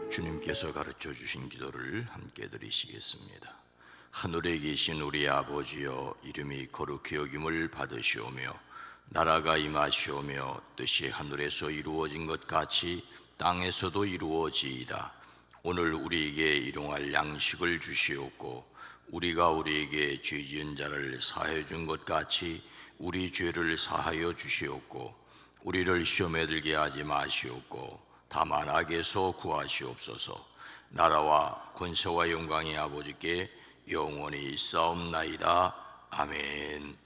주님께서 가르쳐 주신 기도를 함께 드리시겠습니다. 하늘에 계신 우리 아버지여, 이름이 거룩히 여김을 받으시오며 나라가 임하시오며 뜻이 하늘에서 이루어진 것 같이 땅에서도 이루어지이다. 오늘 우리에게 일용할 양식을 주시옵고 우리가 우리에게 죄 지은 자를 사하여 준 것 같이 우리 죄를 사하여 주시옵고 우리를 시험에 들게 하지 마시옵고 다만 악에서 구하시옵소서. 나라와 권세와 영광이 아버지께 영원히 있사옵나이다. 아멘.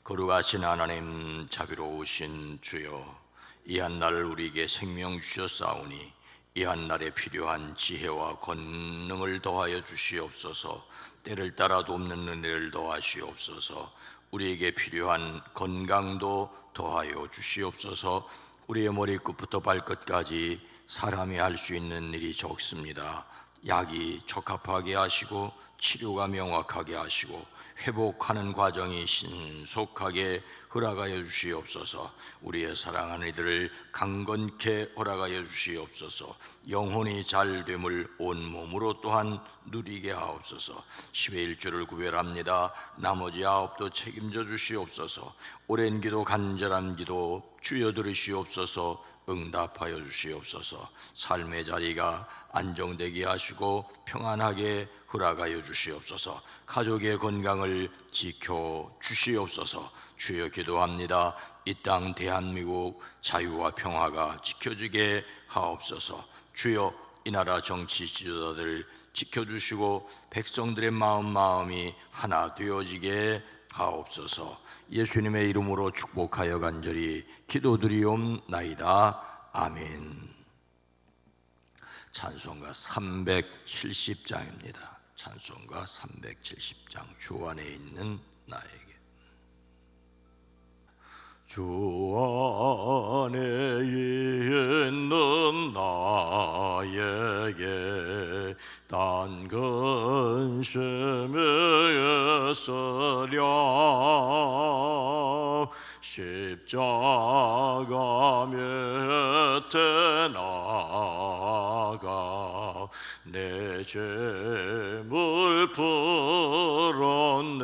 거룩하신 하나님, 자비로우신 주여, 이 한날 우리에게 생명 주셨사오니 이 한날에 필요한 지혜와 권능을 더하여 주시옵소서. 때를 따라 돕는 은혜를 더하시옵소서. 우리에게 필요한 건강도 더하여 주시옵소서. 우리의 머리끝부터 발끝까지 사람이 할 수 있는 일이 적습니다. 약이 적합하게 하시고 치료가 명확하게 하시고 회복하는 과정이 신속하게 허락하여 주시옵소서. 우리의 사랑하는 이들을 강건케 허락하여 주시옵소서. 영혼이 잘됨을 온몸으로 또한 누리게 하옵소서. 10의 1조를 구별합니다. 나머지 9도 책임져 주시옵소서. 오랜 기도, 간절한 기도 주여 들으시옵소서. 응답하여 주시옵소서. 삶의 자리가 안정되게 하시고 평안하게 허락하여 주시옵소서. 가족의 건강을 지켜 주시옵소서. 주여 기도합니다. 이 땅 대한민국 자유와 평화가 지켜지게 하옵소서. 주여 이 나라 정치 지도자들 지켜주시고 백성들의 마음이 하나 되어지게 하옵소서. 예수님의 이름으로 축복하여 간절히 기도드리옵나이다. 아멘. 찬송가 370장입니다. 찬송가 370장. 주 안에 있는 나에게. 주 안에 있는 나에게 단 근심이 있으랴. 십자가 밑에 나가 내 죄물 풀었네.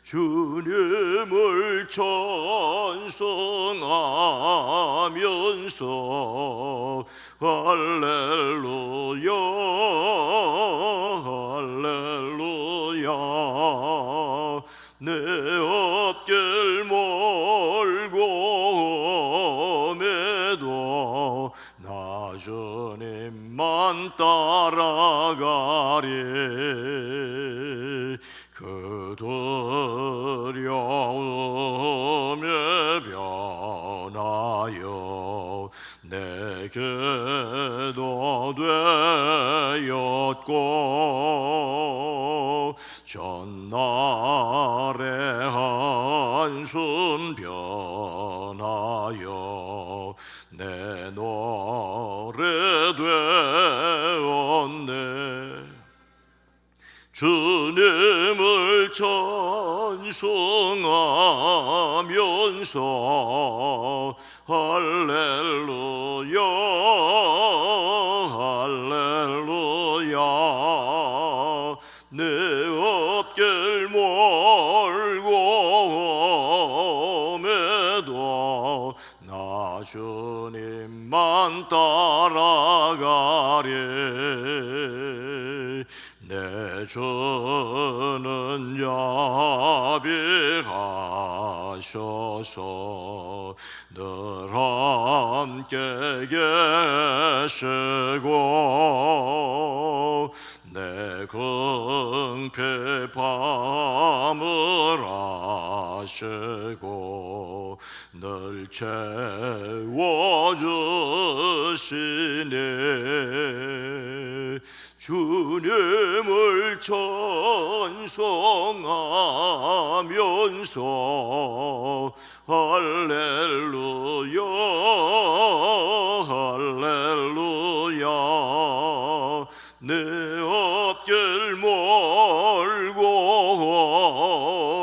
주님을 찬송하면서 할렐루야 할렐루야. 내 앞길 멀고 매도 나 주님만 따라가리. 그 두려움에 변하여 내게도 되었고 전날의 한숨 변하여 내 노래 되었네. 주님을 찬송하면서 할렐루야 할렐루야. 내 앞길 멀고 매도 나 주님만 따라가리. 내 주는 자비하셔서 늘 함께 계시고 내 궁핍함을 아시고 늘 채워주시네. 주님을 찬송하면서 할렐루야 할렐루야. 내 앞길 멀고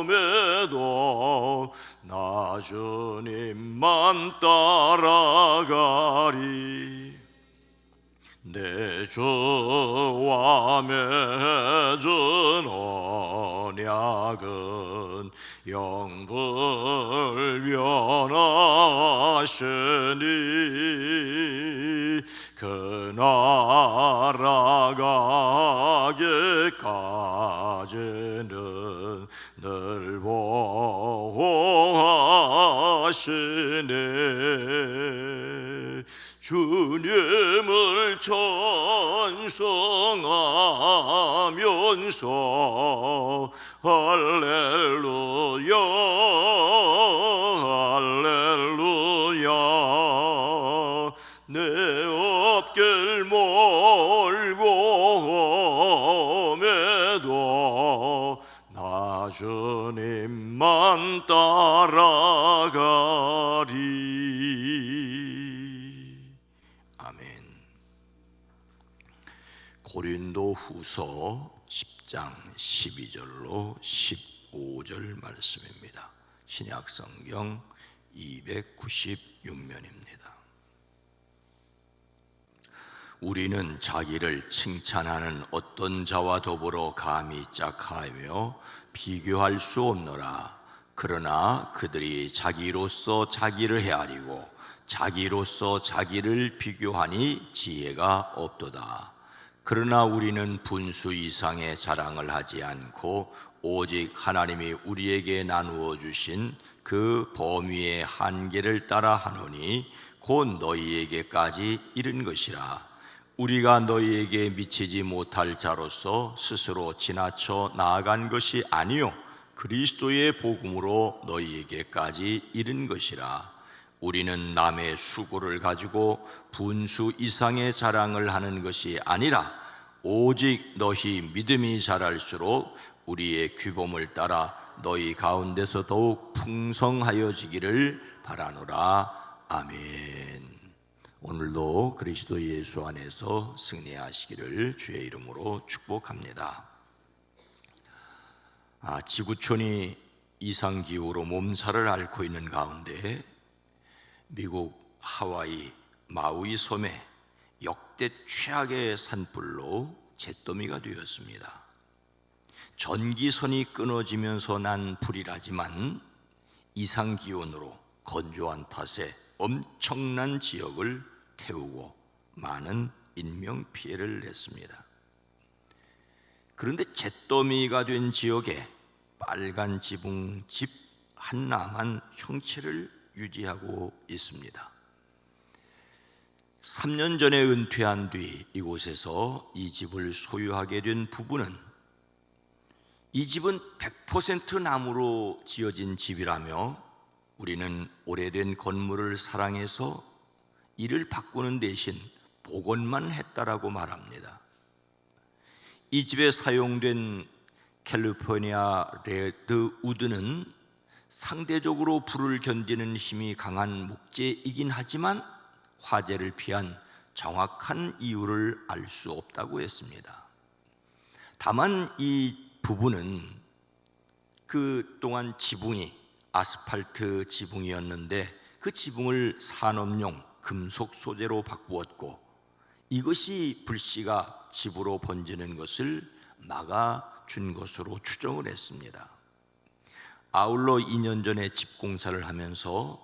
매도 나 주님만 따라가리. 내 주와 맺은 언약은 영불변하시니 그 나라 가기까지는 늘 보호하시네. 주님을 찬송하면서 할렐루야 할렐루야. 내 앞길 멀고 험해도 나 주님만 따라가리. 고린도 후서 10장 12절로 15절 말씀입니다. 신약성경 296면입니다. 우리는 자기를 칭찬하는 어떤 자와 더불어 감히 짝하며 비교할 수 없노라. 그러나 그들이 자기로서 자기를 헤아리고 자기로서 자기를 비교하니 지혜가 없도다. 그러나 우리는 분수 이상의 자랑을 하지 않고 오직 하나님이 우리에게 나누어 주신 그 범위의 한계를 따라 하노니 곧 너희에게까지 이른 것이라. 우리가 너희에게 미치지 못할 자로서 스스로 지나쳐 나아간 것이 아니요 그리스도의 복음으로 너희에게까지 이른 것이라. 우리는 남의 수고를 가지고 분수 이상의 자랑을 하는 것이 아니라 오직 너희 믿음이 자랄수록 우리의 규범을 따라 너희 가운데서 더욱 풍성하여지기를 바라노라. 아멘. 오늘도 그리스도 예수 안에서 승리하시기를 주의 이름으로 축복합니다. 지구촌이 이상기후로 몸살을 앓고 있는 가운데 미국 하와이 마우이 섬에 역대 최악의 산불로 잿더미가 되었습니다. 전기선이 끊어지면서 난 불이라지만 이상기온으로 건조한 탓에 엄청난 지역을 태우고 많은 인명피해를 냈습니다. 그런데 잿더미가 된 지역에 빨간 지붕 집 하나만 형체를 유지하고 있습니다. 3년 전에 은퇴한 뒤 이곳에서 이 집을 소유하게 된 부부는 이 집은 100% 나무로 지어진 집이라며 우리는 오래된 건물을 사랑해서 이를 바꾸는 대신 복원만 했다라고 말합니다. 이 집에 사용된 캘리포니아 레드우드는 상대적으로 불을 견디는 힘이 강한 목재이긴 하지만 화재를 피한 정확한 이유를 알 수 없다고 했습니다. 다만 이 부부는 그동안 지붕이 아스팔트 지붕이었는데 그 지붕을 산업용 금속 소재로 바꾸었고 이것이 불씨가 집으로 번지는 것을 막아준 것으로 추정을 했습니다. 아울러 2년 전에 집 공사를 하면서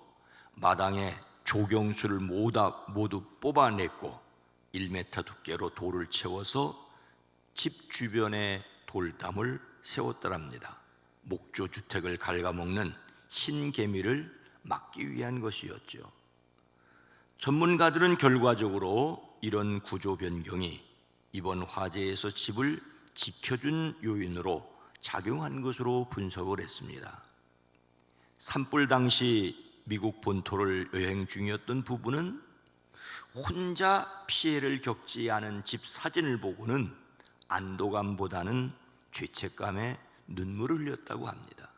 마당에 조경수를 모두 뽑아냈고 1m 두께로 돌을 채워서 집 주변에 돌담을 세웠더랍니다. 목조주택을 갉아먹는 흰개미를 막기 위한 것이었죠. 전문가들은 결과적으로 이런 구조 변경이 이번 화재에서 집을 지켜준 요인으로 작용한 것으로 분석을 했습니다. 산불 당시 미국 본토를 여행 중이었던 부부는 혼자 피해를 겪지 않은 집 사진을 보고는 안도감보다는 죄책감에 눈물을 흘렸다고 합니다.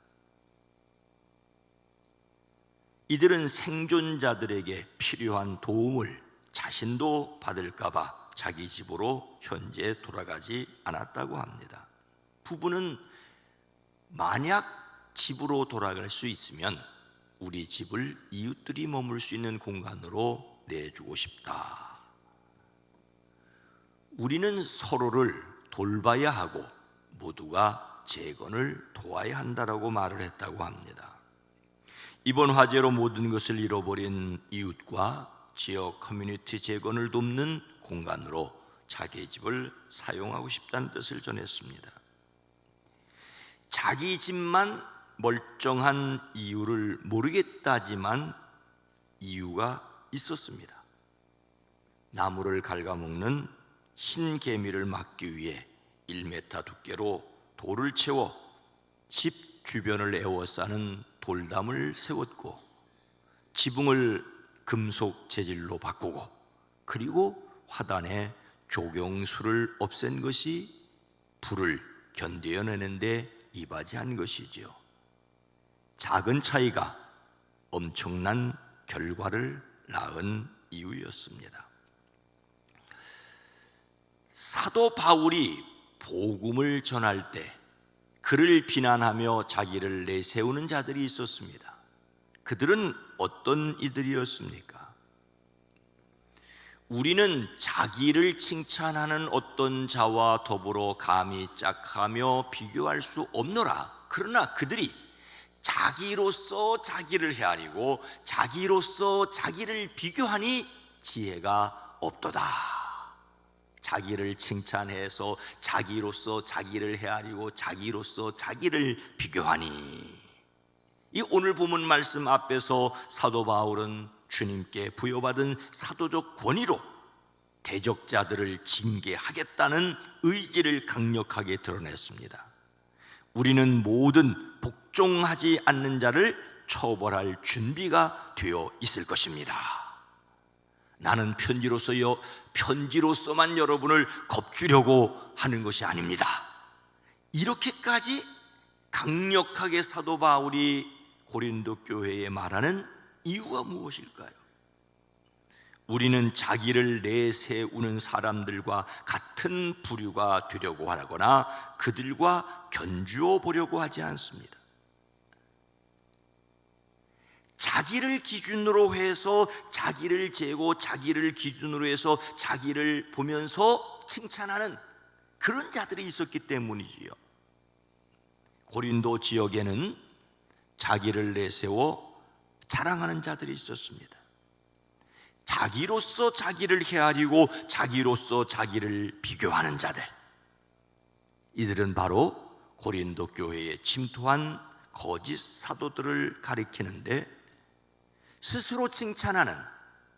이들은 생존자들에게 필요한 도움을 자신도 받을까봐 자기 집으로 현재 돌아가지 않았다고 합니다. 부부는 만약 집으로 돌아갈 수 있으면 우리 집을 이웃들이 머물 수 있는 공간으로 내주고 싶다. 우리는 서로를 돌봐야 하고 모두가 재건을 도와야 한다라고 말을 했다고 합니다. 이번 화재로 모든 것을 잃어버린 이웃과 지역 커뮤니티 재건을 돕는 공간으로 자기의 집을 사용하고 싶다는 뜻을 전했습니다. 자기 집만 멀쩡한 이유를 모르겠다지만 이유가 있었습니다. 나무를 갉아먹는 흰개미를 막기 위해 1m 두께로 돌을 채워 집 주변을 에워싸는 돌담을 세웠고, 지붕을 금속 재질로 바꾸고, 그리고 화단에 조경수를 없앤 것이 불을 견뎌내는 데 이바지한 것이지요. 작은 차이가 엄청난 결과를 낳은 이유였습니다. 사도 바울이 복음을 전할 때 그를 비난하며 자기를 내세우는 자들이 있었습니다. 그들은 어떤 이들이었습니까? 우리는 자기를 칭찬하는 어떤 자와 더불어 감히 짝하며 비교할 수 없노라. 그러나 그들이 자기로서 자기를 헤아리고 자기로서 자기를 비교하니 지혜가 없도다. 자기를 칭찬해서 자기로서 자기를 헤아리고 자기로서 자기를 비교하니, 이 오늘 본문 말씀 앞에서 사도 바울은 주님께 부여받은 사도적 권위로 대적자들을 징계하겠다는 의지를 강력하게 드러냈습니다. 우리는 모든 복종하지 않는 자를 처벌할 준비가 되어 있을 것입니다. 나는 편지로서만 여러분을 겁주려고 하는 것이 아닙니다. 이렇게까지 강력하게 사도 바울이 고린도 교회에 말하는 이유가 무엇일까요? 우리는 자기를 내세우는 사람들과 같은 부류가 되려고 하거나 그들과 견주어 보려고 하지 않습니다. 자기를 기준으로 해서 자기를 재고 자기를 기준으로 해서 자기를 보면서 칭찬하는 그런 자들이 있었기 때문이지요. 고린도 지역에는 자기를 내세워 자랑하는 자들이 있었습니다. 자기로서 자기를 헤아리고 자기로서 자기를 비교하는 자들, 이들은 바로 고린도 교회에 침투한 거짓 사도들을 가리키는데, 스스로 칭찬하는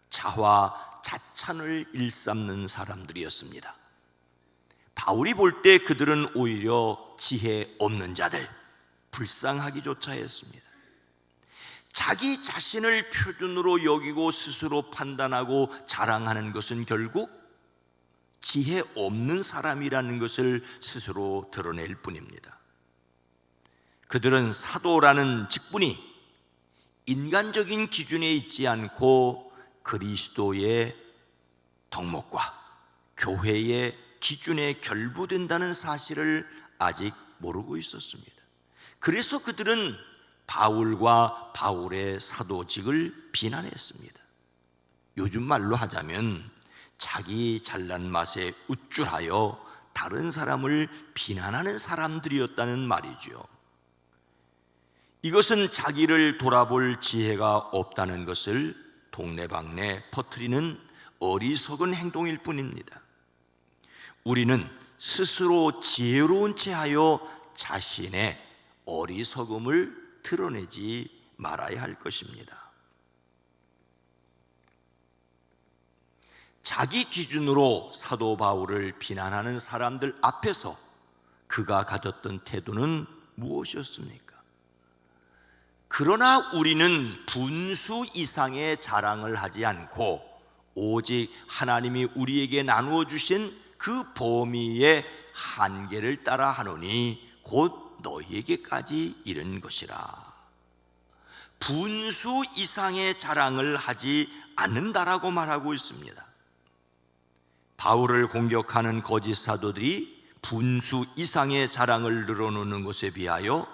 자화 자찬을 일삼는 사람들이었습니다. 바울이 볼 때 그들은 오히려 지혜 없는 자들, 불쌍하기조차 했습니다. 자기 자신을 표준으로 여기고 스스로 판단하고 자랑하는 것은 결국 지혜 없는 사람이라는 것을 스스로 드러낼 뿐입니다. 그들은 사도라는 직분이 인간적인 기준에 있지 않고 그리스도의 덕목과 교회의 기준에 결부된다는 사실을 아직 모르고 있었습니다. 그래서 그들은 바울과 바울의 사도직을 비난했습니다. 요즘 말로 하자면 자기 잘난 맛에 우쭐하여 다른 사람을 비난하는 사람들이었다는 말이죠. 이것은 자기를 돌아볼 지혜가 없다는 것을 동네방네 퍼뜨리는 어리석은 행동일 뿐입니다. 우리는 스스로 지혜로운 체하여 자신의 어리석음을 드러내지 말아야 할 것입니다. 자기 기준으로 사도 바울을 비난하는 사람들 앞에서 그가 가졌던 태도는 무엇이었습니까? 그러나 우리는 분수 이상의 자랑을 하지 않고 오직 하나님이 우리에게 나누어 주신 그 범위의 한계를 따라 하노니 곧 너희에게까지 이른 것이라. 분수 이상의 자랑을 하지 않는다라고 말하고 있습니다. 바울을 공격하는 거짓 사도들이 분수 이상의 자랑을 늘어놓는 것에 비하여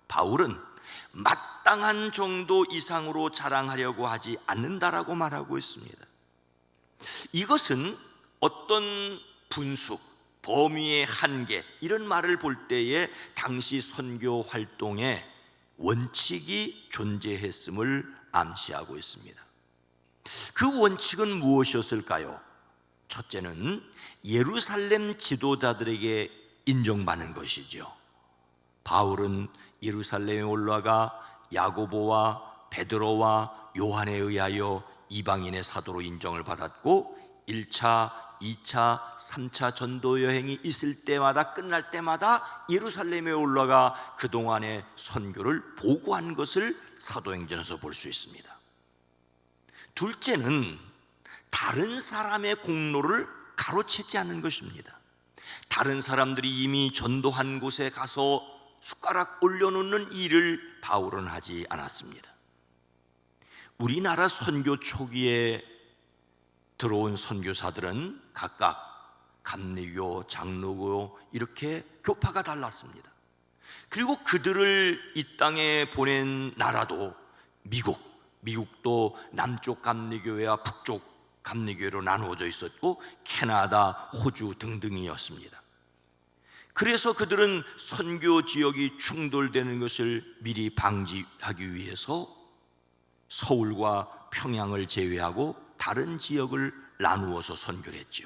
바울은 마땅한 정도 이상으로 자랑하려고 하지 않는다라고 말하고 있습니다. 이것은 어떤 분수, 범위의 한계, 이런 말을 볼 때에 당시 선교 활동에 원칙이 존재했음을 암시하고 있습니다. 그 원칙은 무엇이었을까요? 첫째는 예루살렘 지도자들에게 인정받는 것이죠. 바울은 예루살렘에 올라가 야고보와 베드로와 요한에 의하여 이방인의 사도로 인정을 받았고 1차, 2차, 3차 전도 여행이 있을 때마다, 끝날 때마다 예루살렘에 올라가 그동안의 선교를 보고한 것을 사도행전에서 볼 수 있습니다. 둘째는 다른 사람의 공로를 가로채지 않는 것입니다. 다른 사람들이 이미 전도한 곳에 가서 숟가락 올려놓는 일을 바울은 하지 않았습니다. 우리나라 선교 초기에 들어온 선교사들은 각각 감리교, 장로교 이렇게 교파가 달랐습니다. 그리고 그들을 이 땅에 보낸 나라도 미국도 남쪽 감리교회와 북쪽 감리교회로 나누어져 있었고 캐나다, 호주 등등이었습니다. 그래서 그들은 선교 지역이 충돌되는 것을 미리 방지하기 위해서 서울과 평양을 제외하고 다른 지역을 나누어서 선교를 했죠.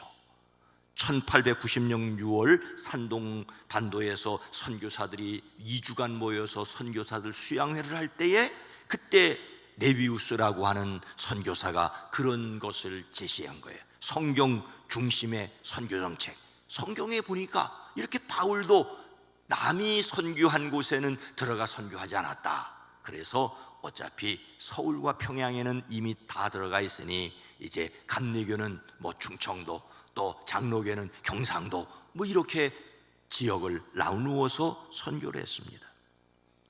1890년 6월 산동 반도에서 선교사들이 2주간 모여서 선교사들 수양회를 할 때에 그때 네비우스라고 하는 선교사가 그런 것을 제시한 거예요. 성경 중심의 선교 정책. 성경에 보니까 이렇게 바울도 남이 선교한 곳에는 들어가 선교하지 않았다. 그래서 어차피 서울과 평양에는 이미 다 들어가 있으니 이제 감리교는 뭐 충청도, 또 장로교는 경상도, 뭐 이렇게 지역을 나누어서 선교를 했습니다.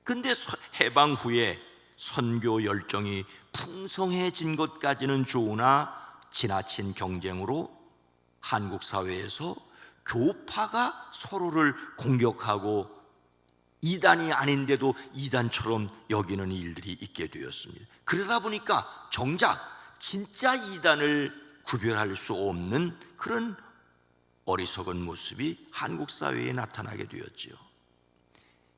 근데 해방 후에 선교 열정이 풍성해진 것까지는 좋으나 지나친 경쟁으로 한국 사회에서 교파가 서로를 공격하고 이단이 아닌데도 이단처럼 여기는 일들이 있게 되었습니다. 그러다 보니까 정작 진짜 이단을 구별할 수 없는 그런 어리석은 모습이 한국 사회에 나타나게 되었지요.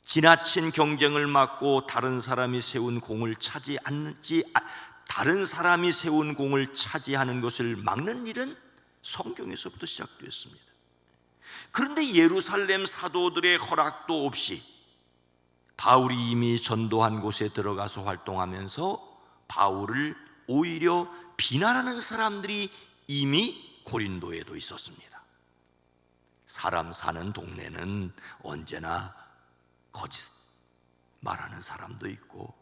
지나친 경쟁을 막고 다른 사람이 세운 공을 차지하는 것을 막는 일은 성경에서부터 시작되었습니다. 그런데 예루살렘 사도들의 허락도 없이 바울이 이미 전도한 곳에 들어가서 활동하면서 바울을 오히려 비난하는 사람들이 이미 고린도에도 있었습니다. 사람 사는 동네는 언제나 거짓 말하는 사람도 있고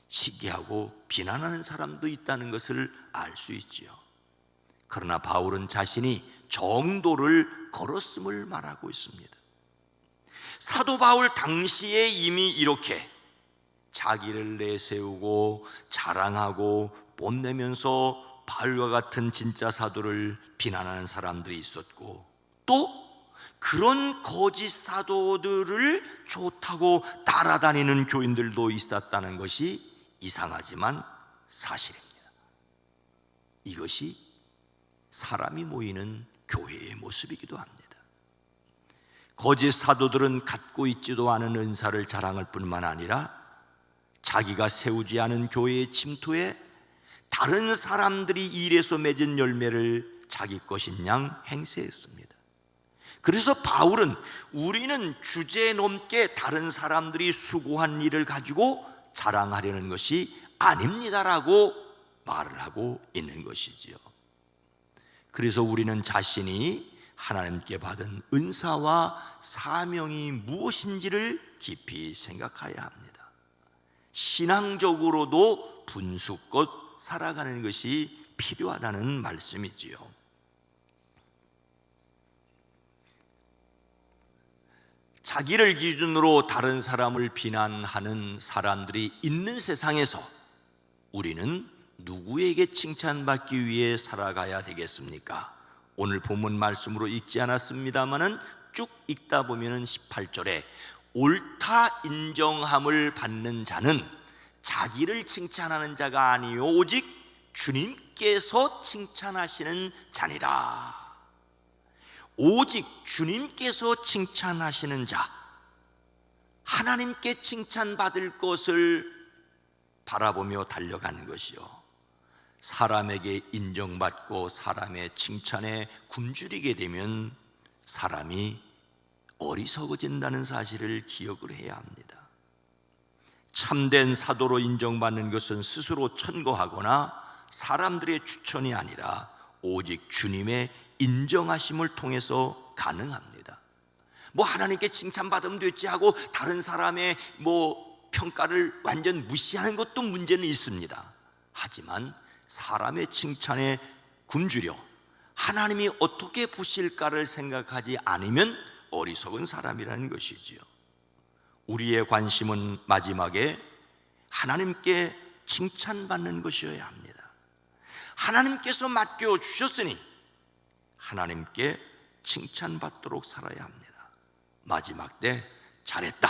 시기하고 비난하는 사람도 있다는 것을 알 수 있지요. 그러나 바울은 자신이 정도를 걸었음을 말하고 있습니다. 사도 바울 당시에 이미 이렇게 자기를 내세우고 자랑하고 뽐내면서 바울과 같은 진짜 사도를 비난하는 사람들이 있었고, 또 그런 거짓 사도들을 좋다고 따라다니는 교인들도 있었다는 것이 이상하지만 사실입니다. 이것이 사람이 모이는 교회의 모습이기도 합니다. 거짓 사도들은 갖고 있지도 않은 은사를 자랑할 뿐만 아니라 자기가 세우지 않은 교회의 침투에 다른 사람들이 일에서 맺은 열매를 자기 것인 양 행세했습니다. 그래서 바울은 우리는 주제넘게 다른 사람들이 수고한 일을 가지고 자랑하려는 것이 아닙니다라고 말을 하고 있는 것이지요. 그래서 우리는 자신이 하나님께 받은 은사와 사명이 무엇인지를 깊이 생각해야 합니다. 신앙적으로도 분수껏 살아가는 것이 필요하다는 말씀이지요. 자기를 기준으로 다른 사람을 비난하는 사람들이 있는 세상에서 우리는 누구에게 칭찬받기 위해 살아가야 되겠습니까? 오늘 본문 말씀으로 읽지 않았습니다마는 쭉 읽다 보면은 18절에 옳다 인정함을 받는 자는 자기를 칭찬하는 자가 아니요 오직 주님께서 칭찬하시는 자니라. 오직 주님께서 칭찬하시는 자, 하나님께 칭찬받을 것을 바라보며 달려가는 것이요, 사람에게 인정받고 사람의 칭찬에 굶주리게 되면 사람이 어리석어진다는 사실을 기억을 해야 합니다. 참된 사도로 인정받는 것은 스스로 천거하거나 사람들의 추천이 아니라 오직 주님의 인정하심을 통해서 가능합니다. 하나님께 칭찬받으면 됐지 하고 다른 사람의 평가를 완전 무시하는 것도 문제는 있습니다. 하지만 사람의 칭찬에 굶주려 하나님이 어떻게 보실까를 생각하지 않으면 어리석은 사람이라는 것이지요. 우리의 관심은 마지막에 하나님께 칭찬받는 것이어야 합니다. 하나님께서 맡겨주셨으니 하나님께 칭찬받도록 살아야 합니다. 마지막 때 잘했다,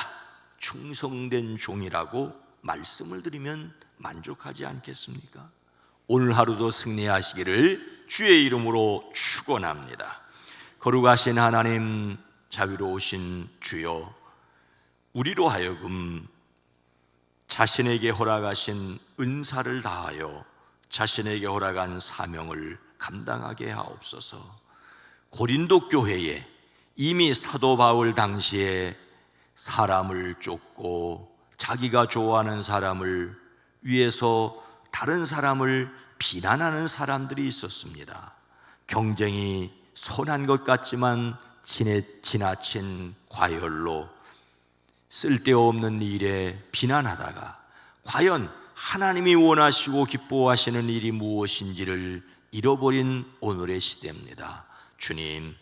충성된 종이라고 말씀을 드리면 만족하지 않겠습니까? 오늘 하루도 승리하시기를 주의 이름으로 축원합니다. 거룩하신 하나님, 자비로우신 주여, 우리로 하여금 자신에게 허락하신 은사를 다하여 자신에게 허락한 사명을 감당하게 하옵소서. 고린도 교회에 이미 사도 바울 당시에 사람을 쫓고 자기가 좋아하는 사람을 위해서 다른 사람을 비난하는 사람들이 있었습니다. 경쟁이 선한 것 같지만 지나친 과열로 쓸데없는 일에 비난하다가 과연 하나님이 원하시고 기뻐하시는 일이 무엇인지를 잃어버린 오늘의 시대입니다. 주님,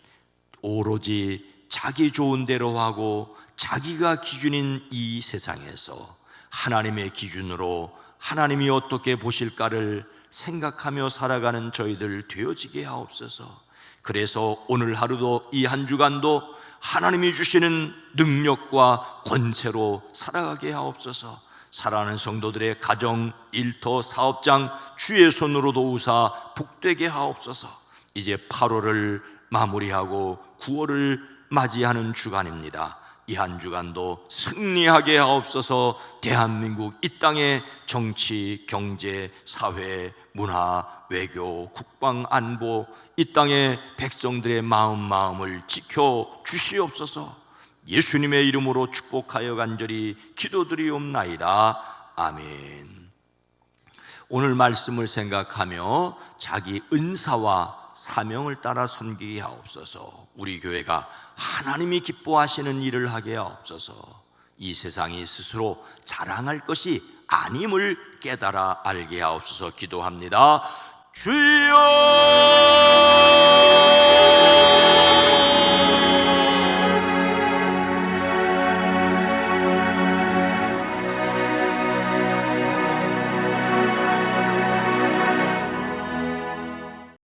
오로지 자기 좋은 대로 하고 자기가 기준인 이 세상에서 하나님의 기준으로 하나님이 어떻게 보실까를 생각하며 살아가는 저희들 되어지게 하옵소서. 그래서 오늘 하루도 이 한 주간도 하나님이 주시는 능력과 권세로 살아가게 하옵소서. 사랑하는 성도들의 가정, 일터, 사업장 주의 손으로 도우사 복되게 하옵소서. 이제 8월을 마무리하고 9월을 맞이하는 주간입니다. 이 한 주간도 승리하게 하옵소서. 대한민국 이 땅의 정치, 경제, 사회, 문화, 외교, 국방, 안보, 이 땅의 백성들의 마음을 지켜 주시옵소서. 예수님의 이름으로 축복하여 간절히 기도드리옵나이다. 아멘. 오늘 말씀을 생각하며 자기 은사와 사명을 따라 섬기게 하옵소서. 우리 교회가 하나님이 기뻐하시는 일을 하게 하옵소서. 이 세상이 스스로 자랑할 것이 아님을 깨달아 알게 하옵소서. 기도합니다. 주여!